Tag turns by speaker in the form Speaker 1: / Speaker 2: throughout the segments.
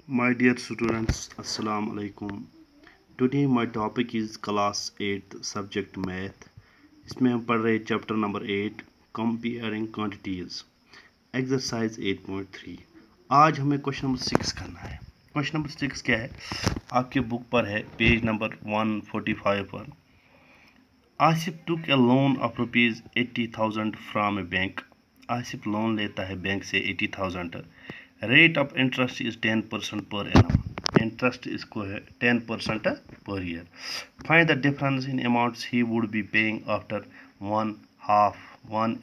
Speaker 1: My dear students, Assalamu alaikum. Today my topic is class 8 subject math. इसमें हम पढ़ रहे chapter number 8 comparing quantities exercise 8.3। आज हमें क्वेश्चन नंबर 6 करना है। क्वेश्चन नंबर 6 क्या है? आपके बुक पर है पेज नंबर 145 पर। Asif took a loan of rupees 80,000 from a bank. Asif loan लेता है बैंक से 80,000। Rate of interest is 10% per annum. Interest इसको है 10% per year. Find the difference in amounts he would be paying after one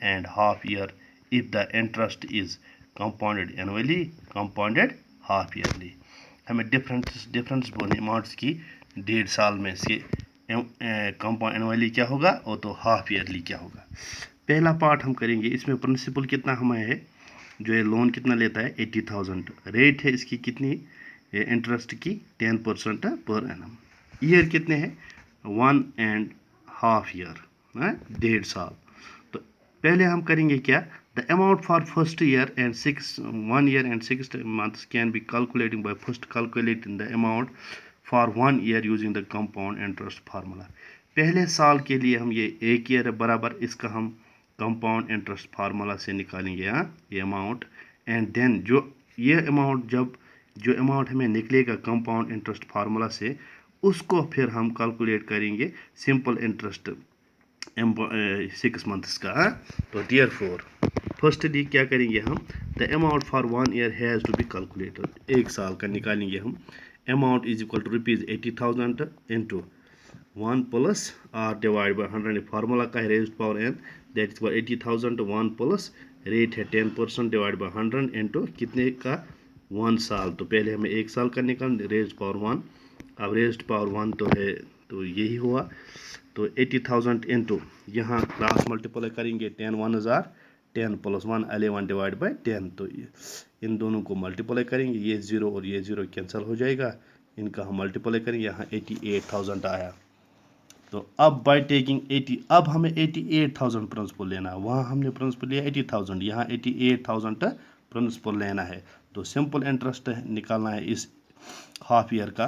Speaker 1: and half year if the interest is compounded annually compounded half yearly. हमें difference बोलने amounts की 1.5 साल में से compound annually क्या होगा और तो हाफ ईयरली क्या होगा। पहला पार्ट हम करेंगे। इसमें प्रिंसिपल कितना हमें है, जो ये लोन कितना लेता है 80,000। रेट है इसकी कितनी इंटरेस्ट की 10% पर एनम। ईयर कितने हैं 1.5 ईयर, 1.5 साल। तो पहले हम करेंगे क्या, the amount for first year and 1 year and 6 months can be calculating by first calculating the amount for 1 year using the compound interest formula. पहले साल के लिए हम ये 1 ईयर बराबर इसका हम कंपाउंड इंटरेस्ट फार्मूला से निकालेंगे ये अमाउंट। एंड देन ये अमाउंट जो अमाउंट हमें निकलेगा कंपाउंड इंटरेस्ट फार्मूला से, उसको फिर हम कैलकुलेट करेंगे सिंपल इंटरेस्ट 6 मंथ्स का। तो डियर फोर फर्स्टली क्या करेंगे हम, the amount for 1 year has to be calculated. 1 साल का निकालेंगे हम। Amount is equal to rupees 80,000 into 1 plus r divide by 100। Formula का है raised power n, that is 80,000 1 plus rate है 10% डिवाइड बाई 100 इंटू कितने का 1 साल। तो पहले हमें 1 साल का निकाल रेज्ड पावर 1। अब रेज्ड पावर 1 तो है तो यही हुआ। तो 80,000 इंटू यहाँ क्रॉस मल्टीप्लाई करेंगे 10 1 हज़ार 10 प्लस 1 11 डिवाइड बाई 10। तो इन दोनों को मल्टीप्लाई करेंगे, ये 0 और ये 0 कैंसिल हो जाएगा। इनका हम मल्टीप्लाई करेंगे, यहाँ 88,000 आया। तो अब बाय टेकिंग 80, अब हमें 88,000 प्रिंसिपल लेना है। वहाँ हमने प्रिंसिपल लिया 80,000, यहाँ 88,000 प्रिंसिपल लेना है। तो सिंपल इंटरेस्ट निकालना है इस हाफ ईयर का।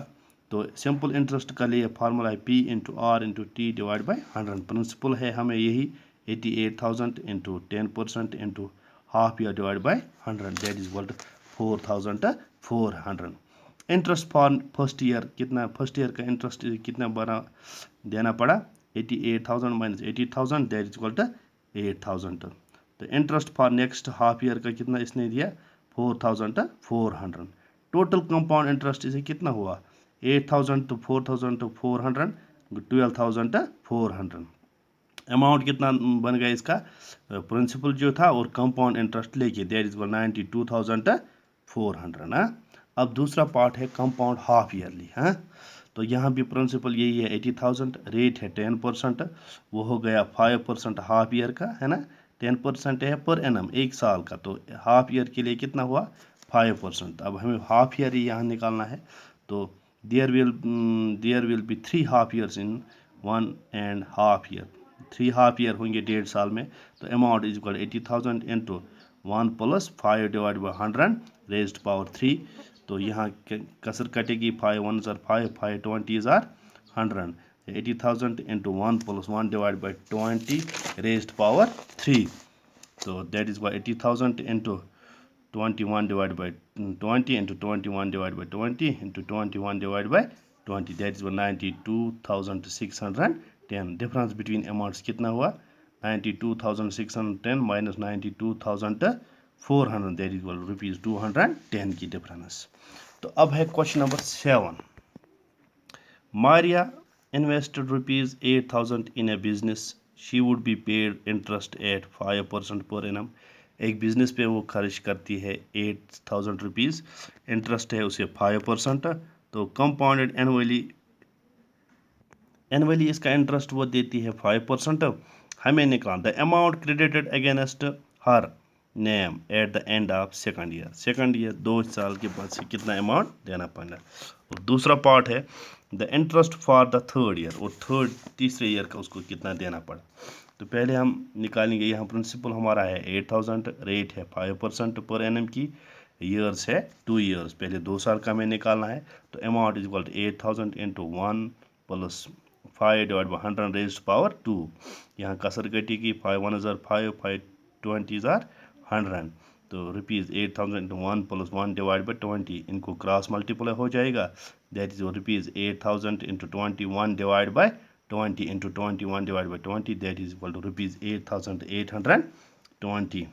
Speaker 1: तो सिंपल इंटरेस्ट का लिए फार्मूला है P into r into t divide by 100। Principal है हमें यही 88,000 into 10% into half year divide by 100, that is world 4,400। Interest for first year कितना, फर्स्ट ईयर का इंटरेस्ट कितना बना देना पड़ा 88,000 minus 80,000, that is equal to 8,000। तो interest for next half year का कितना इसने दिया 4,400। टोटल कंपाउंड इंटरेस्ट इसे कितना हुआ 8,000 to 4,000 to 400 12,400। अमाउंट कितना बन गया इसका, प्रिंसिपल जो था और कंपाउंड इंटरेस्ट लेके, दैट इज 92,400 ना। अब दूसरा पार्ट है कंपाउंड हाफ ईयरली। तो यहाँ भी प्रिंसिपल यही है 80,000, रेट है 10%, वो हो गया 5% हाफ ईयर का, है ना। 10% है पर एनम 1 साल का, तो हाफ ईयर के लिए कितना हुआ 5%। अब हमें हाफ ईयर ही यहाँ निकालना है। तो there will be 3 half years in 1.5 year. 3 half year होंगे 1.5 साल में। तो amount is equal 80,000 into 1 plus 5 divide by 100 raised power 3। तो यहाँ कसर कटेगी 5 1 ज़ार 5 5 20 ज़ार 100। 80,000 into 1 plus 1 divide by 20 raised power 3। तो दैट इज वाई 80,000 into 21 divided by 20 into 21 divided by 20 into 21 divided by 20, that is 92,610। Difference between amounts कितना हुआ 92,610 माइनस 92,400, दैट इज रुपीज़ 210 की डिफरेंस। तो अब है question number 7। Maria invested rupees 8,000 in a business. She would be paid interest at 5% per annum. एक business पे वो खर्च करती है 8,000 रुपीज़, इंटरेस्ट है उसे 5%। तो कंपाउंडेड एनुअली इसका इंटरेस्ट वो देती है 5%। हमें निकाल the amount credited against her name at the end of second year 2 साल के बाद से कितना अमाउंट देना पड़ेगा। और दूसरा पार्ट है the interest for the third year, और तीसरे ईयर का उसको कितना देना पड़ा। तो पहले हम निकालेंगे, यहाँ प्रिंसिपल हमारा है 8,000, रेट है 5% पर एनम की, ईयर्स है 2 ईयर्स, पहले 2 साल का हमें निकालना है। तो amount is equal to 8000 into 1 plus 5 divide by 100 raised power 2। यहाँ कसर कटेगी, 5 1 ज़ार 5, 5 20 ज़ार 100। तो rupees 8000 into 1 plus 1 divide by 20, इनको क्रॉस मल्टीप्लाई हो जाएगा। That is rupees 8000 into 21 divide by 20 into 21 divide by 20, that is equal to rupees 8820।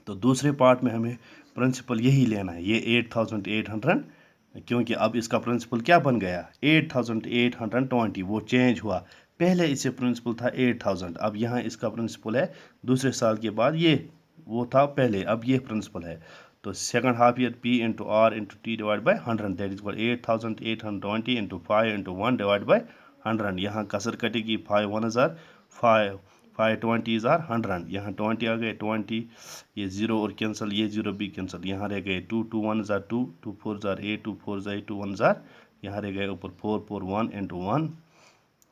Speaker 1: तो दूसरे पार्ट में हमें प्रिंसिपल यही लेना है, ये 8800, क्योंकि अब इसका प्रिंसिपल क्या बन गया 8820, वो चेंज हुआ। पहले इससे प्रिंसिपल था 8000, अब यहाँ इसका प्रिंसिपल है दूसरे साल के बाद, ये वो था पहले, अब ये प्रिंसिपल है। तो second half year P into R into T divide by 100, that is equal 8820 into 5 into 1 divide by 100। यहाँ कसर कटेगी, 5 1 ज़ार 5, 5 20 ज़ार 100, यहाँ 20 आ गए 20, ये 0 और कैंसिल, ये 0 भी कैंसिल, यहाँ रह गए 2 2 1 ज़ार 2, 2 4 ज़ार 8, 2 4 ज़ार 2 1 ज़ार, यहाँ रह गए ऊपर 4 4 1 इंटू 1,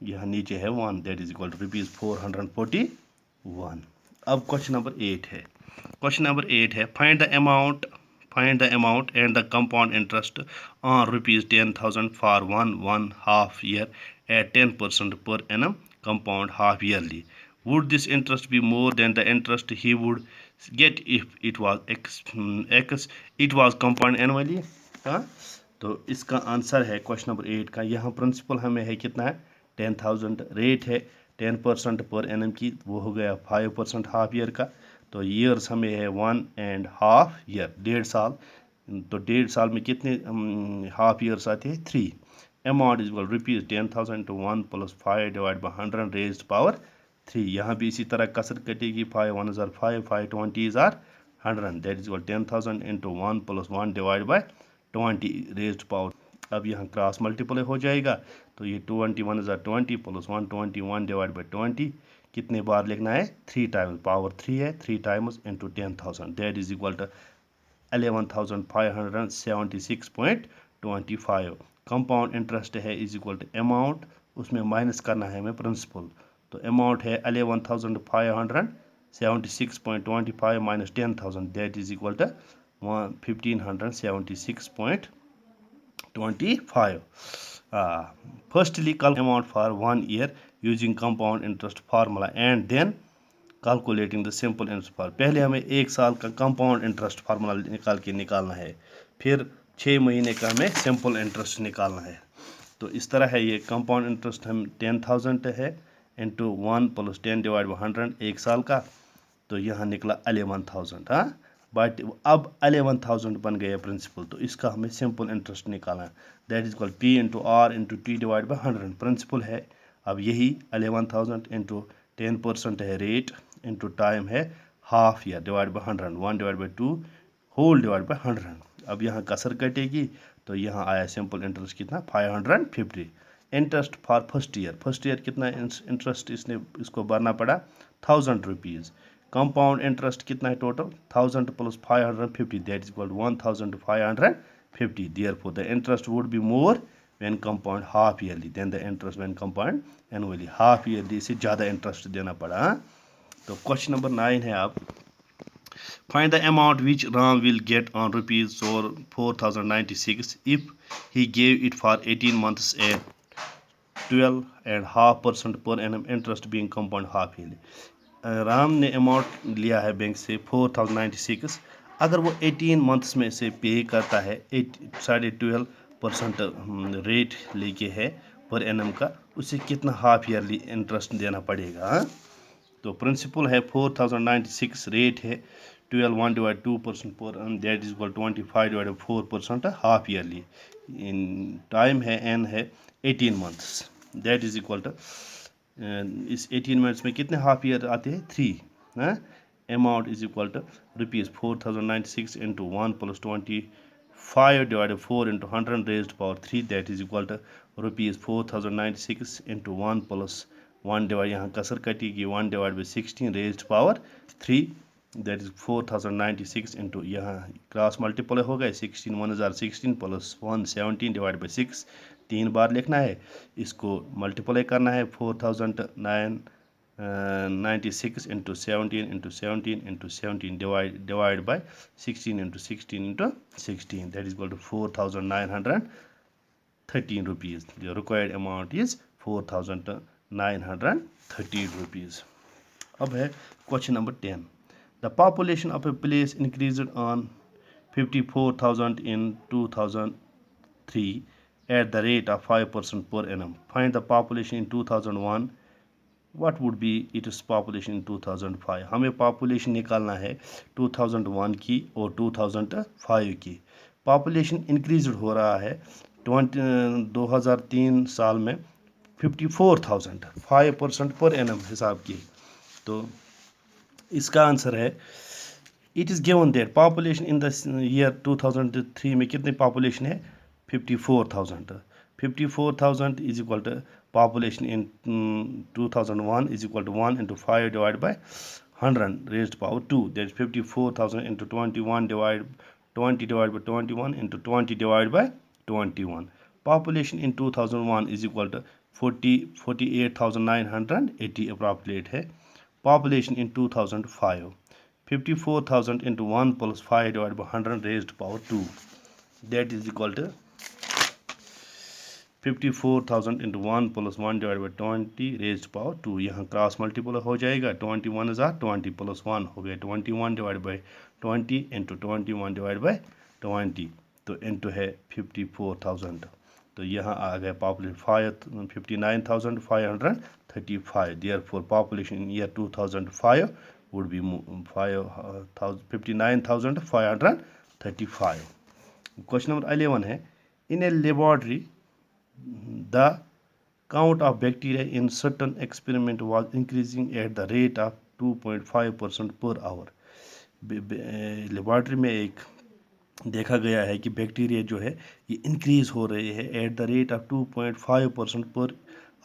Speaker 1: यहाँ नीचे है 1, that is equal to rupees 441। अब क्वेश्चन नंबर 8 है। क्वेश्चन नंबर 8 है, find the amount and the compound interest on rupees 10,000 for 1.5 year at 10% per annum compound half yearly. Would this interest be more than the interest he would get if it was compound annually? हाँ, तो इसका answer है question number 8 का। यहाँ principal हमें है कितना है 10,000, रेट है 10% पर एनम की, वो हो गया 5% हाफ ईयर का। तो ईयर्स हमें है 1.5 ईयर, 1.5 साल। तो 1.5 साल में कितने हाफ ईयर्स आते हैं 3। Amount is equal rupees 10,000 to 1 plus 5 divide by 100 raised power 3। यहाँ भी इसी तरह कसर कटेगी, 5 1 ज़ार 5, 5 20 ज़ार 100, that is equal 10,000 into 1 plus 1 divide by 20 raised power. अब यहाँ क्रॉस मल्टीप्लाई हो जाएगा, तो ये 21 ज़ार 20 प्लस 121 डिवाइड बाई 20, कितने बार लिखना है 3 टाइम्स, पावर 3 है, 3 times into 10,000, that is equal to 11,576.25। Compound interest है इज इक्वल टू अमाउंट, उसमें माइनस करना है हमें प्रिंसिपल। तो अमाउंट है 11,576.25 minus 10,000, that is equal to 1576.25. Firstly, calculate amount for 1 year using compound interest formula and then calculating the simple interest formula. पहले हमें 1 साल का कंपाउंड इंटरेस्ट फार्मूला निकालना है, फिर 6 महीने का हमें सिंपल इंटरेस्ट निकालना है। तो इस तरह है, ये कंपाउंड इंटरेस्ट हम 10,000 है इंटू 1 प्लस 10 डिवाइड बाई 100 1 साल का, तो यहाँ निकला 11,000। हाँ, बट अब 11,000 बन गया प्रिंसिपल, तो इसका हमें सिंपल इंटरेस्ट निकालना है, that is equal P into R into T divide by 100। Principal है अब यही 11,000 इंटू 10% है रेट इंटू टाइम है half year divide by 100, 1 divide by 2 whole divide by 100। अब यहाँ कसर कटेगी, तो यहाँ आया सिंपल इंटरेस्ट कितना 550। इंटरेस्ट फॉर फर्स्ट ईयर कितना इंटरेस्ट इसको भरना पड़ा 1000 रुपीज़। कंपाउंड इंटरेस्ट कितना है total 1000 plus 550, that is equal 1550। Therefore the interest would be more when compound half yearly than the interest when compound annually। Half yearly से ज़्यादा interest देना पड़ा। तो क्वेश्चन नंबर 9 है, आप find the amount which Ram will get on rupees 4,096 if he gave it for 18 months at 12.5% per annum interest being compound half yearly। Ram ने amount लिया है बैंक से 4,096, अगर वो 18 मंथ्स में से पे करता है 12.5% रेट लेके है पर एनम का, उसे कितना हाफ ईयरली इंटरेस्ट देना पड़ेगा। तो प्रिंसिपल है 4,096, रेट है 12 1 divide 2% per annum, that is equal 25 divide 4% half yearly. Time है एन है 18 months, that is equal to इस 18 मिनट्स में कितने हाफ ईयर आते हैं 3। Amount is equal to rupees 4,096 into 1 plus 25 divide 4 into 100 raised power 3, that is equal to rupees 4,096 into 1 plus 1 divide, यहाँ कसर कटेगी 1 divide by 16 raised power 3, that is 4,096 into, यहाँ cross multiply हो गए 16 1 ज़ार 16 प्लस 1 17 डिवाइड बाई 6, 3 बार लिखना है, इसको मल्टीप्लाई करना है 4,009 96 into 17 into 17 into 17 divide by 16 into 16 into 16, that is equal to 4913 rupees. The required amount is 4913 rupees. अब है question number 10. The population of a place increased on 54,000 in 2003 at the rate of 5% per annum. Find the population in 2001. What would be its population in 2005? हमें population निकालना है 2001 की और 2005 की. Population increased हो रहा है 2003 साल में 54,000, 5% पर annum हिसाब की. तो इसका आंसर है, it is given that population in the year 2003 में कितनी पॉपुलेशन है? 54,000. 54,000 is equal to population in 2001 is equal to 1 into 5 divide by 100 raised power 2, that is 54,000 into 21 divided 20 divided by 21 into 20 divided by 21. Population in 2001 is equal to 48,980 approximate है. Population in 2005, 54,000 into 1 plus 5 divided by 100 raised power 2, that is equal to 54,000 into 1 plus 1 divided by 20 raised power 2. यहाँ cross multiple हो जाएगा. 21 is 20 plus 1 हो गया 21 divided by 20 into 21 divided by 20, तो into है 54,000. तो यहाँ आ गया population 59,535. Therefore population in year 2005 would be 59,535. Question number 11 है, in a laboratory the count of bacteria in certain experiment was increasing at the rate of 2.5% per hour. Laboratory में एक देखा गया है कि बैक्टीरिया जो है ये इंक्रीज हो रहे हैं at the rate of 2.5% per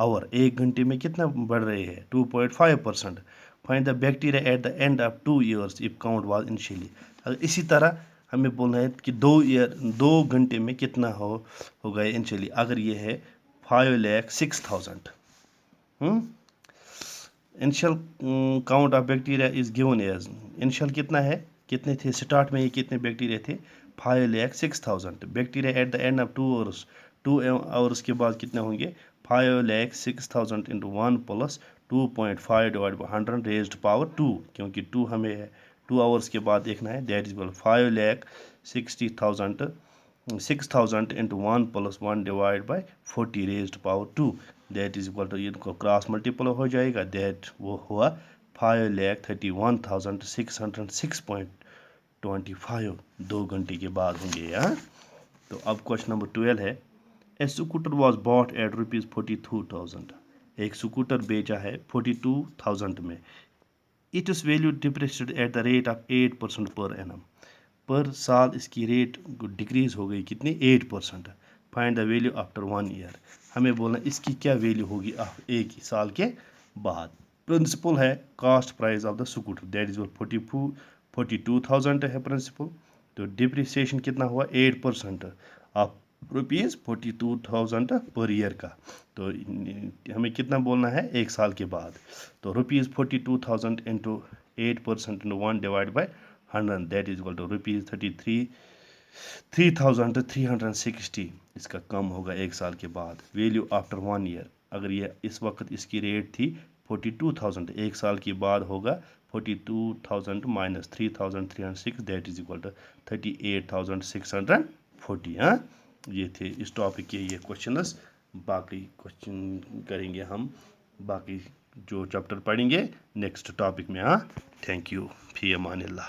Speaker 1: hour. एक घंटे में कितना बढ़ रहे हैं? 2.5%. Find the bacteria at the end of 2 years if count was initially. अगर इसी तरह हमें बोलना है कि 2 घंटे में कितना हो गया इनिशियली. अगर ये है 5,06,000. Initial count of bacteria is given as, initial कितना है, कितने थे स्टार्ट में, ये कितने बैक्टीरिया थे? 5,06,000. Bacteria at the end of 2 hours, 2 hours के बाद कितने होंगे? 5,06,000 into 1 plus 2.5 divided by 100 raised power 2, क्योंकि 2 हमें 2 hours के बाद देखना है. That is 5,60,000 into 1 plus 1 divided by 40 raised power 2, that is equal to, इनको क्रॉस मल्टीपल हो जाएगा. दैट वो हुआ 5,31,606.25. 2 घंटे के बाद होंगे यहाँ. तो अब क्वेश्चन नंबर 12 है, ए स्कूटर वॉज बॉट एट ₹42,000. एक स्कूटर बेचा है 42,000 में. It is value depressed at the rate of 8% per annum. पर साल इसकी रेट डिक्रीज हो गई कितनी? 8%. Find the value after 1 year. हमें बोलना इसकी क्या वैल्यू होगी एक साल के बाद. प्रिंसिपल है cost price of the scooter, that is 42,000 है प्रिंसिपल. तो डिप्रिसिएशन कितना हुआ? 8% ऑफ ₹42,000 पर ईयर का. तो हमें कितना बोलना है एक साल के बाद. तो ₹42,000 into 8% into 1 divide by 100, that is equal to ₹3,360. इसका कम होगा एक साल के बाद. वैल्यू आफ्टर 1 year, अगर ये इस वक्त इसकी रेट थी 42,000, एक साल के बाद होगा 42,000 minus 3,306, that is equal to 38,640. हाँ, ये थे इस टॉपिक के ये क्वेश्चंस. बाकी क्वेश्चन करेंगे हम, बाकी जो चैप्टर पढ़ेंगे नेक्स्ट टॉपिक में. हाँ, थैंक यू, फी अमानिल्लाह.